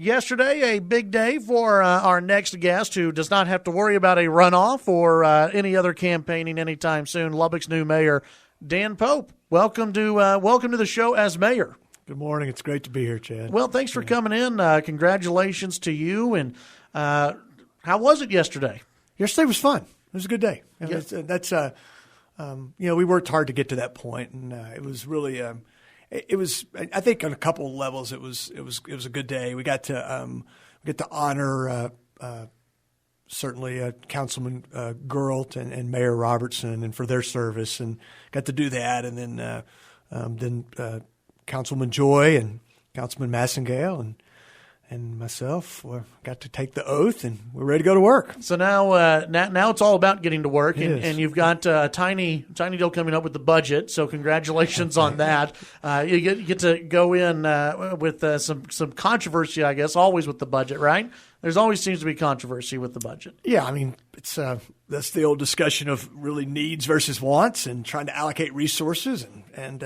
Yesterday, a big day for our next guest who does not have to worry about a runoff or any other campaigning anytime soon. Lubbock's new mayor, Dan Pope. Welcome to the show as mayor. Good morning. It's great to be here, Chad. Well, thanks for coming in. Congratulations to you. And how was it yesterday? Yesterday was fun. It was a good day. Yeah. We worked hard to get to that point, and it was really. It was, I think, on a couple of levels, it was a good day. We got to honor certainly Councilman Gurlt and Mayor Robertson and for their service, and got to do that. And then Councilman Joy and Councilman Massengale and myself got to take the oath, and we're ready to go to work. So now it's all about getting to work, and you've got a tiny deal coming up with the budget. So congratulations on that. You get to go in with some controversy, I guess, always with the budget, right? There's always seems to be controversy with the budget. Yeah, I mean, it's that's the old discussion of really needs versus wants, and trying to allocate resources and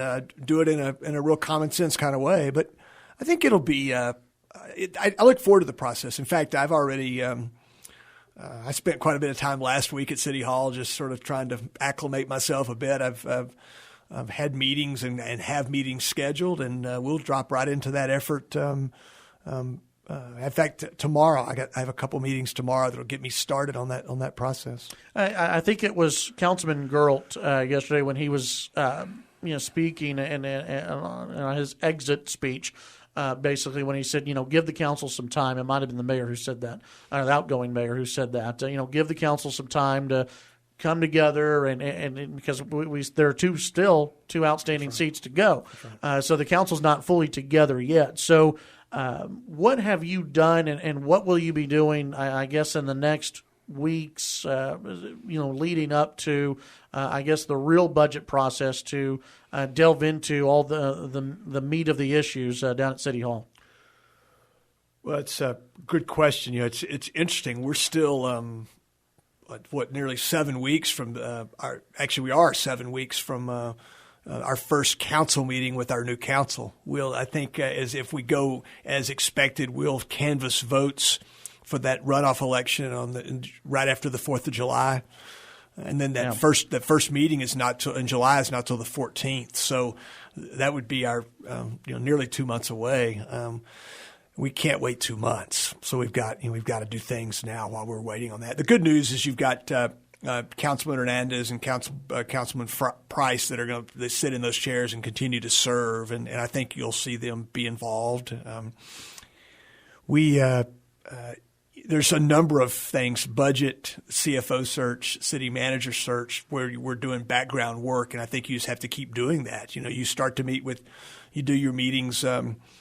do it in a real common sense kind of way. But I think it'll be. I look forward to the process. In fact, I've already I spent quite a bit of time last week at City Hall just sort of trying to acclimate myself a bit. I've had meetings and have meetings scheduled, and we'll drop right into that effort. In fact, tomorrow I have a couple meetings tomorrow that'll get me started on that process. I think it was Councilman Gurlt yesterday when he was speaking and on his exit speech. Basically, when he said, give the council some time, it might have been the mayor who said that, or the outgoing mayor who said that. Give the council some time to come together, and because there are two outstanding seats to go, so the council's not fully together yet. So, what have you done, and what will you be doing? I guess in the next weeks, leading up to, I guess, the real budget process to delve into all the meat of the issues down at City Hall? Well, it's a good question. It's interesting. We're still nearly 7 weeks from we are 7 weeks from our first council meeting with our new council. I think as if we go as expected, we'll canvass votes for that runoff election right after the 4th of July. And then that first meeting is not till in July, is not till the 14th. So that would be our nearly 2 months away. We can't wait 2 months. So we've got to do things now while we're waiting on that. The good news is you've got Councilman Hernandez and Councilman Price that are going to sit in those chairs and continue to serve, and I think you'll see them be involved. There's a number of things, budget, CFO search, city manager search, where we're doing background work, and I think you just have to keep doing that. You start to you do your meetings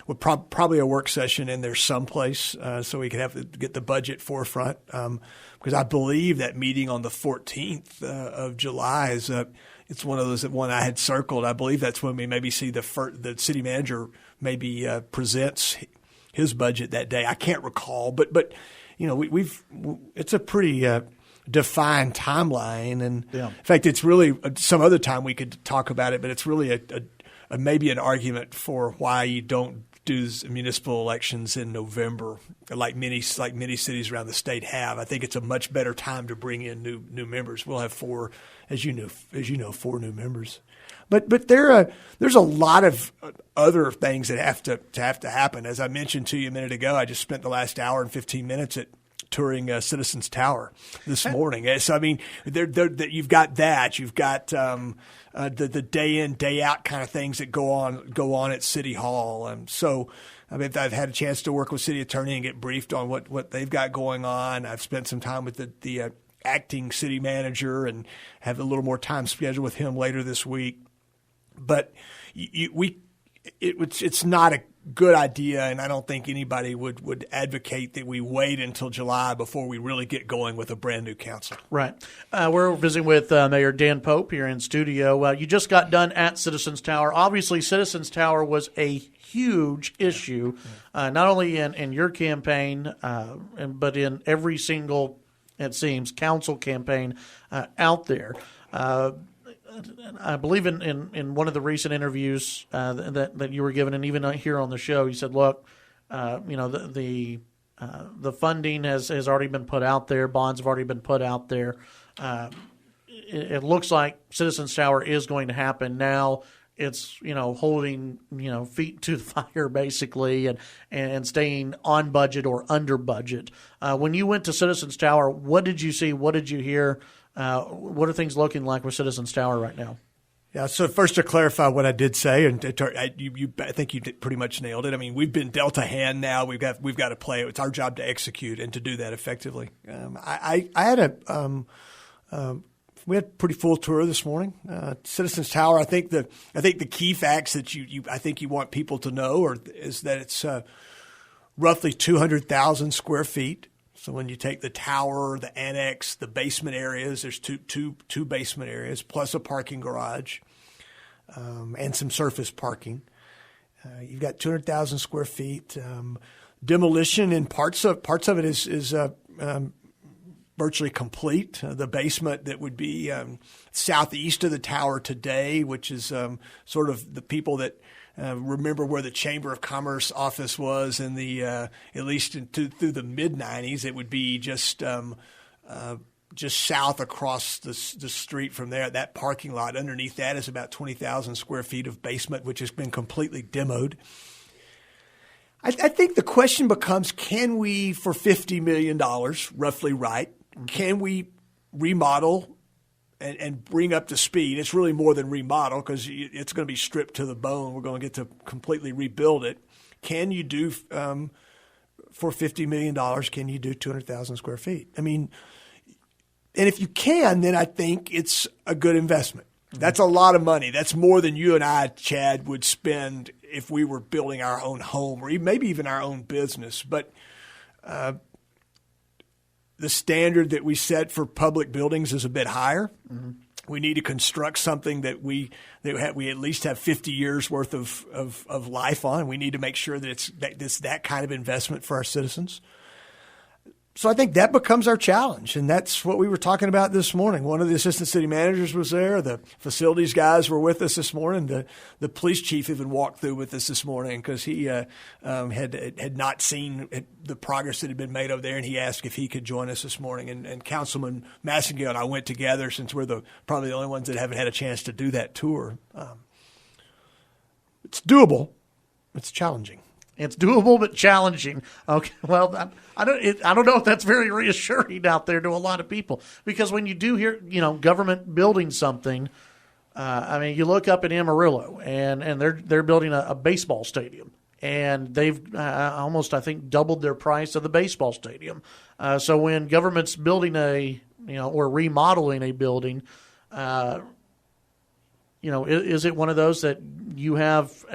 with probably a work session in there someplace so we can get the budget forefront, because I believe that meeting on the 14th of July is it's one of those that one I had circled. I believe that's when we maybe see the city manager maybe presents his budget that day. I can't recall, but it's a pretty defined timeline, and in fact, it's really some other time we could talk about it. But it's really maybe an argument for why you don't do municipal elections in November, like many cities around the state have. I think it's a much better time to bring in new members. We'll have four new members. But there's a lot of other things that have to happen. As I mentioned to you a minute ago, I just spent the last hour and 15 minutes touring Citizens Tower this morning. So I mean, you've got that. You've got the day in, day out kind of things that go on at City Hall. So I mean, I've had a chance to work with City Attorney and get briefed on what they've got going on. I've spent some time with the acting city manager and have a little more time scheduled with him later this week. But it's not a good idea, and I don't think anybody would advocate that we wait until July before we really get going with a brand new council. Right. We're visiting with Mayor Dan Pope here in studio. You just got done at Citizens Tower. Obviously, Citizens Tower was a huge issue, not only in your campaign, but in every single, it seems, council campaign out there. I believe in one of the recent interviews that you were given, and even here on the show, you said, look, the funding has already been put out there. Bonds have already been put out there. It looks like Citizens Tower is going to happen now. It's, holding, feet to the fire basically and staying on budget or under budget. When you went to Citizens Tower, what did you see? What did you hear? What are things looking like with Citizens Tower right now? Yeah. So first to clarify what I did say, and I think you pretty much nailed it. I mean, we've been dealt a hand now. We've got to play it. It's our job to execute and to do that effectively. I had we had a pretty full tour this morning. Citizens Tower. I think the key facts that I think you want people to know is that it's roughly 200,000 square feet. So when you take the tower, the annex, the basement areas, there's two basement areas plus a parking garage and some surface parking. You've got 200,000 square feet. Demolition in parts of it is virtually complete. The basement that would be southeast of the tower today, which is sort of the people that remember where the Chamber of Commerce office was in the at least through the mid-'90s. It would be just south across the street from there. That parking lot underneath that is about 20,000 square feet of basement, which has been completely demoed. I think the question becomes, can we, for $50 million, roughly right, can we remodel and bring up to speed? It's really more than remodel because it's going to be stripped to the bone. We're going to get to completely rebuild it. Can you do, for $50 million, can you do 200,000 square feet? I mean, and if you can, then I think it's a good investment. That's a lot of money. That's more than you and I, Chad, would spend if we were building our own home or maybe even our own business. But the standard that we set for public buildings is a bit higher. Mm-hmm. We need to construct something that we at least have 50 years worth of life on. We need to make sure that it's that kind of investment for our citizens. So I think that becomes our challenge, and that's what we were talking about this morning. One of the assistant city managers was there. The facilities guys were with us this morning. The police chief even walked through with us this morning because he had not seen the progress that had been made over there, and he asked if he could join us this morning. And Councilman Massengill and I went together since we're probably the only ones that haven't had a chance to do that tour. It's doable. It's challenging. It's doable but challenging. Okay, well, I don't know if that's very reassuring out there to a lot of people, because when you do hear, government building something, you look up in Amarillo and they're building a baseball stadium, and they've almost, I think, doubled their price of the baseball stadium. So when government's building or remodeling a building, is it one of those that you have,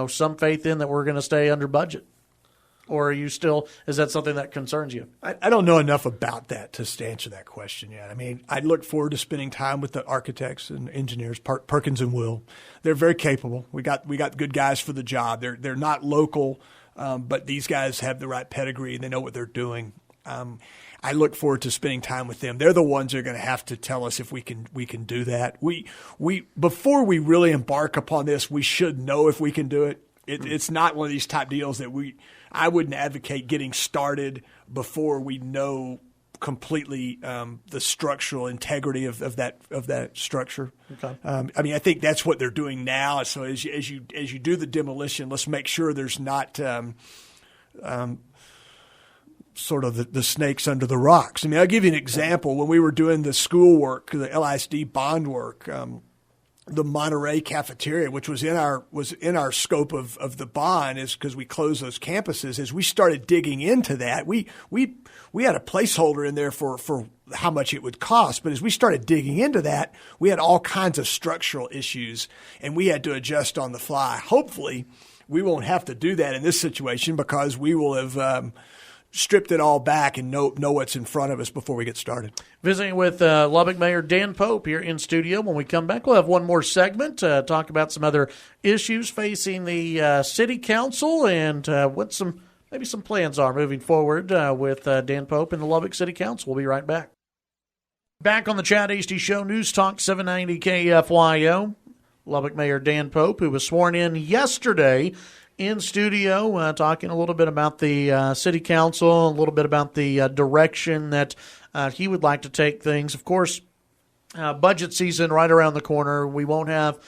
some faith in that we're going to stay under budget? Or is that something that concerns you? I don't know enough about that to answer that question yet. I mean, I look forward to spending time with the architects and engineers, Perkins and Will. They're very capable. We got good guys for the job. They're not local, but these guys have the right pedigree and they know what they're doing. I look forward to spending time with them. They're the ones that are going to have to tell us if we can do that. We before we really embark upon this, we should know if we can do it. It's not one of these type deals that I wouldn't advocate getting started before we know completely the structural integrity of that structure. Okay. I think that's what they're doing now. So as you do the demolition, let's make sure there's not sort of the snakes under the rocks. I mean, I'll give you an example. When we were doing the school work, the LISD bond work, the Monterey cafeteria, which was in our scope of the bond, is because we closed those campuses. As we started digging into that, we had a placeholder in there for how much it would cost. But as we started digging into that, we had all kinds of structural issues, and we had to adjust on the fly. Hopefully, we won't have to do that in this situation because we will have stripped it all back and know what's in front of us before we get started. Visiting with Lubbock Mayor Dan Pope here in studio. When we come back, we'll have one more segment to talk about some other issues facing the city council and what some plans are moving forward with Dan Pope and the Lubbock City Council. We'll be right back. Back on the Chad Hasty Show, News Talk 790 KFYO. Lubbock Mayor Dan Pope, who was sworn in yesterday in studio talking a little bit about the city council, a little bit about the direction that he would like to take things. Of course, budget season right around the corner. We won't have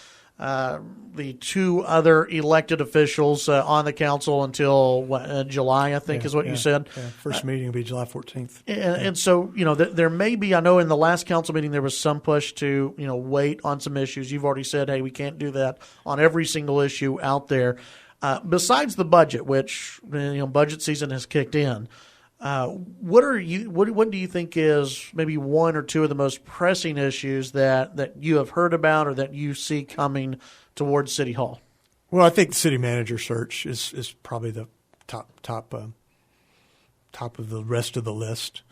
the two other elected officials on the council until July, I think is what you said. Yeah. First meeting will be July 14th. And so, there may be, I know in the last council meeting there was some push to, wait on some issues. You've already said, hey, we can't do that on every single issue out there. Besides the budget, which, budget season has kicked in, what do you think is maybe one or two of the most pressing issues that you have heard about or that you see coming towards City Hall? Well, I think the city manager search is probably the top of the rest of the list,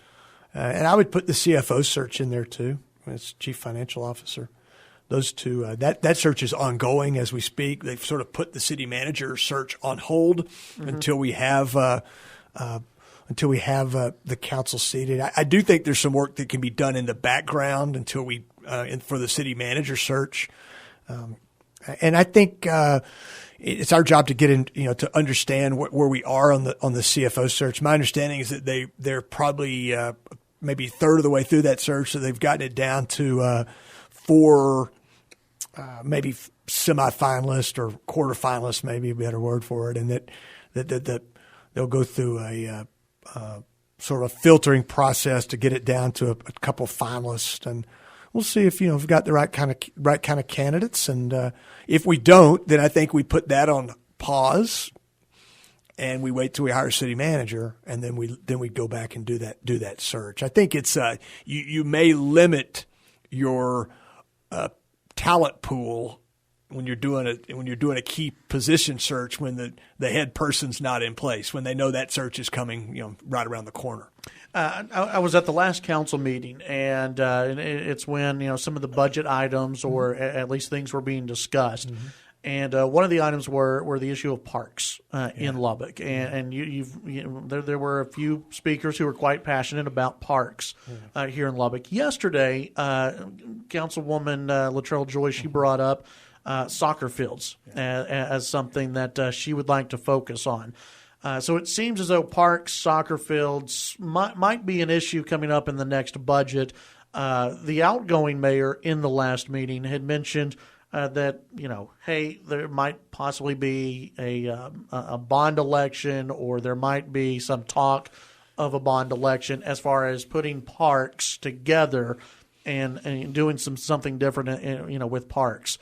and I would put the CFO search in there too. It's chief financial officer. Those two, that search is ongoing as we speak. They've sort of put the city manager search on hold until we have the council seated. I do think there's some work that can be done in the background until we for the city manager search, and I think it's our job to get in, to understand where we are on the CFO search. My understanding is that they're probably maybe a third of the way through that search, so they've gotten it down to 4 maybe semifinalists or quarterfinalists, maybe a better word for it, and that they'll go through a sort of filtering process to get it down to a couple of finalists, and we'll see if we've got the right kind of candidates. And if we don't, then I think we put that on pause, and we wait till we hire a city manager, and then we go back and do that search. I think it's you may limit your talent pool when you're doing a key position search when the head person's not in place, when they know that search is coming right around the corner. I was at the last council meeting, and it's when some of the budget items or at least things were being discussed. Mm-hmm. And one of the items were the issue of parks in Lubbock, and there were a few speakers who were quite passionate about parks here in Lubbock. Yesterday, Councilwoman Latrell Joy, she brought up soccer fields as something that she would like to focus on. So it seems as though parks, soccer fields might be an issue coming up in the next budget. The outgoing mayor in the last meeting had mentioned that hey, there might possibly be a bond election, or there might be some talk of a bond election as far as putting parks together and doing something different, with parks.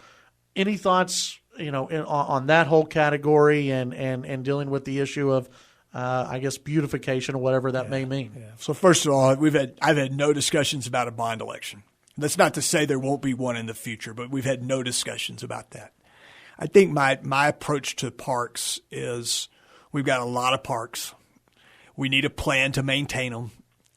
Any thoughts, on that whole category and dealing with the issue of, I guess, beautification or whatever that may mean? Yeah. So first of all, I've had no discussions about a bond election. That's not to say there won't be one in the future, but we've had no discussions about that. I think my approach to parks is we've got a lot of parks. We need a plan to maintain them.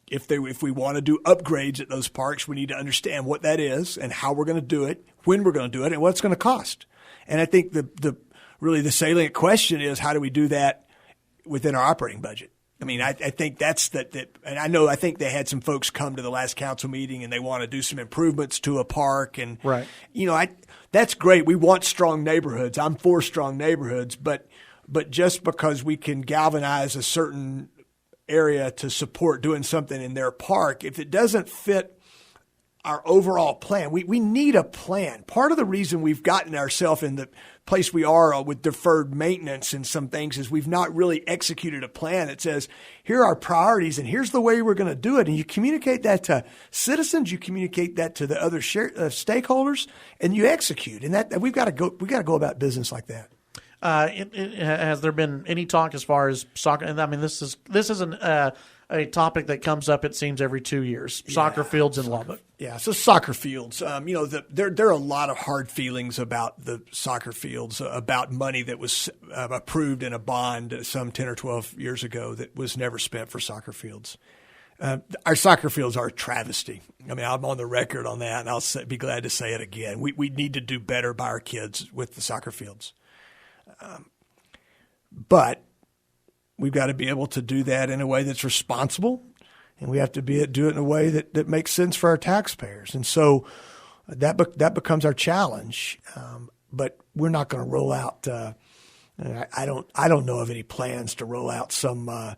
If we want to do upgrades at those parks, we need to understand what that is and how we're going to do it, when we're going to do it, and what it's going to cost. And I think the salient question is, how do we do that within our operating budget? I mean, I think that's that, and I think they had some folks come to the last council meeting and they want to do some improvements to a park, and right. That's great. We want strong neighborhoods. I'm for strong neighborhoods, but just because we can galvanize a certain area to support doing something in their park, if it doesn't fit our overall plan, we need a plan. Part of the reason we've gotten ourselves in the place we are with deferred maintenance and some things is we've not really executed a plan that says, here are our priorities and here's the way we're going to do it. And you communicate that to citizens, you communicate that to the other stakeholders, and you execute. And that we've got to go about business like that. Has there been any talk as far as soccer? And I mean, this isn't a topic that comes up, it seems, every 2 years. Soccer fields in Lubbock. Yeah, so soccer fields. There are a lot of hard feelings about the soccer fields, about money that was approved in a bond some 10 or 12 years ago that was never spent for soccer fields. Our soccer fields are a travesty. I mean, I'm on the record on that, and I'll be glad to say it again. We need to do better by our kids with the soccer fields. But we've got to be able to do that in a way that's responsible, and we have to do it in a way that makes sense for our taxpayers. And so that becomes our challenge. But we're not going to roll out I don't know of any plans to roll out some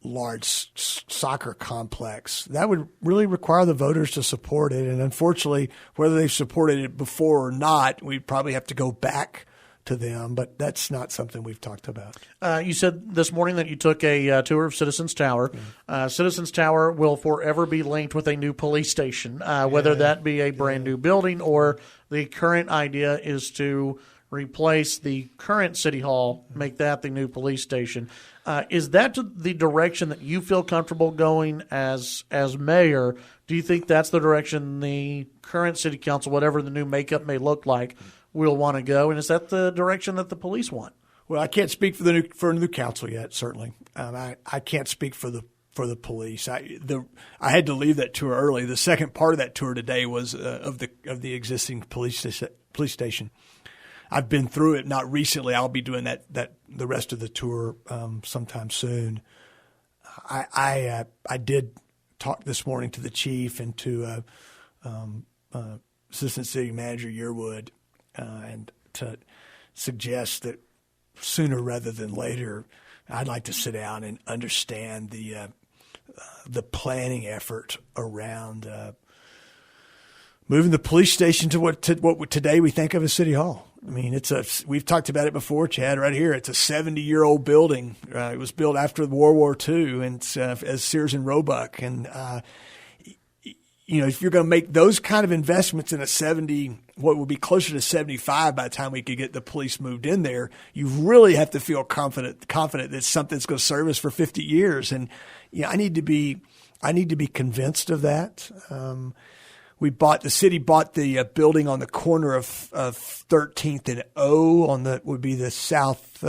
large soccer complex. That would really require the voters to support it. And unfortunately, whether they've supported it before or not, we'd probably have to go back to them. But that's not something we've talked about. You said this morning that you took a tour of Citizens Tower. Citizens Tower will forever be linked with a new police station, whether that be a brand new building or the current idea is to replace the current City Hall, make that the new police station. Is that the direction that you feel comfortable going as mayor? Do you think that's the direction the current city council, whatever the new makeup may look like, will want to go? And is that the direction that the police want? Well, I can't speak for the new council yet. Certainly, I can't speak for the police. I had to leave that tour early. The second part of that tour today was of the existing police station. I've been through it, not recently. I'll be doing that the rest of the tour sometime soon. I did talk this morning to the chief and to Assistant City Manager Yearwood, and to suggest that sooner rather than later, I'd like to sit down and understand the planning effort around moving the police station to what today we think of as City Hall. I mean, we've talked about it before, Chad, right here. It's a 70-year-old building. It was built after World War II, and it's, as Sears and Roebuck. And, if you're going to make those kind of investments in what would be closer to 75 by the time we could get the police moved in there, you really have to feel confident that something's going to serve us for 50 years. And, I need to be convinced of that. The city bought the building on the corner of 13th and O would be the south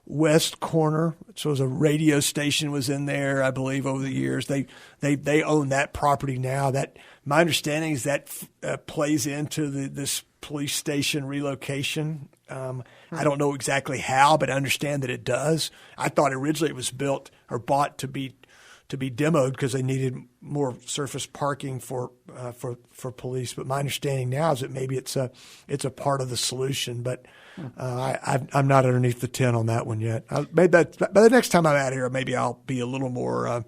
west corner. So it was a radio station was in there, I believe, over the years. They own that property now. That my understanding is that plays into this police station relocation. I don't know exactly how, but I understand that it does. I thought originally it was built or bought to be demoed because they needed more surface parking for police. But my understanding now is that maybe it's a part of the solution. But I'm not underneath the tent on that one yet. Maybe by the next time I'm out here, maybe I'll be a little more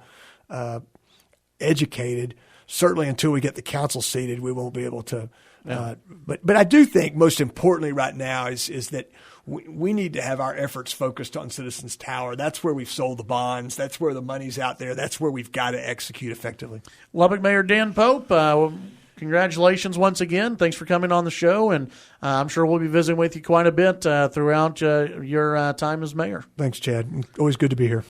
educated. Certainly, until we get the council seated, we won't be able to. But I do think most importantly right now is that we need to have our efforts focused on Citizens Tower. That's where we've sold the bonds. That's where the money's out there. That's where we've got to execute effectively. Lubbock Mayor Dan Pope, congratulations once again. Thanks for coming on the show, and I'm sure we'll be visiting with you quite a bit throughout your time as mayor. Thanks, Chad. Always good to be here.